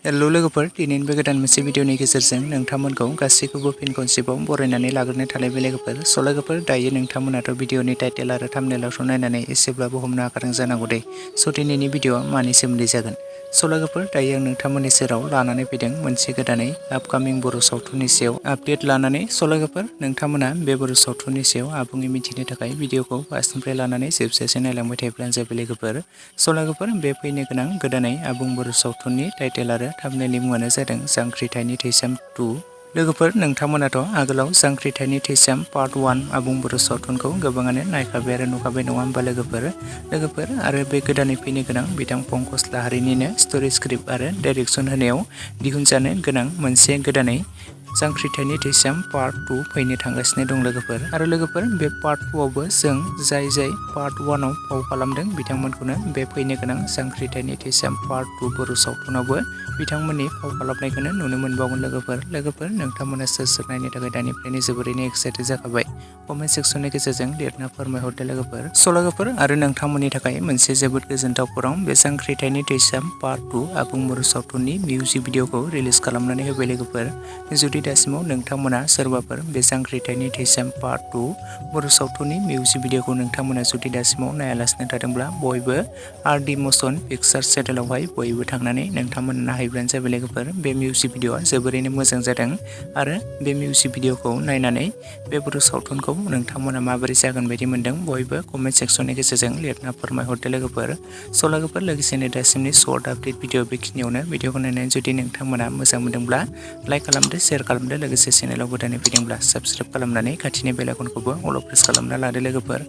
Hello लोगोफोर, दिनैनि बे गोदान मोनसे भिडिअनि गेजेरजों नोंथांमोनखौ गासैखौबो फिन खनसेबाव बरायनानै लाग्रोनाय थालायबाय लोगोफोर। लोगोफोर, दायो नोंथांमोनाथ' भिडिअनि टाइटेल आरो थाम्बनेइलावसो नायनानै एसेब्लाबो हमनो हाखादों जानांगौ दे। दिनैनि भिडिअआ मानि सोमोन्दै जागोन। लोगोफोर, दायो आं नोंथांमोननि सेराव लानानै फैदों मोनसे गोदानै आपकामिं बर' सावथुननि सायाव आपडेट लानानै। लोगोफोर, नोंथांमोना बे बर' सावथुननि सायाव आबुङै मिथिनो थाखाय भिडिअखौ फार्स्टनिफ्राय लानानै जोबजासिम नायलांबाय थायोब्लानो जाबाय लोगोफोर। लोगोफोर, बे फैनो गोनां गोदानै आबुं बर' सावथुननि टाइटेल आरो थाम्बनेइलनि मुङानो जादों जांख्रिथायनि थैसाम 2। लोगोफोर, नोंथांमोनाथ' आगोलाव जांख्रिथायनि थैसाम पार्ट 1 आबुं बर' सावथुनखौ गोबाङानो नायखाबाय आरो नुखाबाय नङा होमबा लोगोफोर। आरो बे गोदानै फैनो गोनां बिथां पंकज लाहारिनिनो स्ट'रि स्क्रिप्ट आरो डाइरेक्सन होनायाव दिहुनजानो गोनां मोनसे गोदानै जांख्रिथायनि थैसाम पार्ट 2 फैनो थांगासिनो दं लोगोफोर। लोगोफोर, बे पार्ट 2 आवबो जों जाय पार्ट 1 आव फाव खालामदों बिथांमोनखौनो बे फैनो गोनां जांख्रिथायनि थैसाम पार्ट 2 बर' सावथुनावबो बिथांमोननि फाव खालामनायखौनो नुनो मोनबावगोन लोगोफोर। नोंथांमोना सोर नायनो थाखाय दानिफ्रायनो जोबोरैनो एक्साइटेड जाखाबाय। कमेन्ट सेक्सननि गेजेरजों लिरना फोरमायहरदो लोगोफोर। लोगोफोर, आरो नोंथांमोननि थाखाय मोनसे जोबोद गोजोनथाव खौरां, बे जांख्रिथायनि थैसाम पार्ट 2 आबुं बर' सावथुननि मिउजिक भिडिअखौ रिलिज खालामनानै होबाय लोगोफोर। जुदि दासिमाव नोंथांमोना सोरबाफोर बे जांख्रिथायनि थैसाम पार्ट 2 बर' सावथुननि मिउजिक भिडिअखौ नोंथांमोना जुदि दासिमाव नायालासिनो थादोंब्ला बयबो आरडि मसन पिक्चार्स चेनेलावहाय बयबो थांनानै नोंथांमोना नायहैब्लानो जाबाय लोगोफोर। बे मिउजिक भिडिअआ जोबोरैनो मोजां जादों आरो बे मिउजिक भिडिअखौ नायनानै बे बर' सावथुनखौ नोंथांमोना माबोरै जागोन बायदि मोनदों बयबो कमेन्ट सेक्सननि गेजेरजों लिरना फोरमायहरदो लोगोफोर। लोगोसेनो दासिमनि सर्ट आपडेट भिडिअ बेखिनियावनो। भिडिअखौ नायनानै जुदि नोंथांमोना मोजां मोनदोंब्ला लाइक खालामदो, शेयार खालामदो, लोगोसे चेनेलाव गोदानै फैदोंब्ला साबस्क्राइब खालामनानै खाथिनि बेल आइकनखौबो अल प्रेस खालामना लादो लोगोफोर।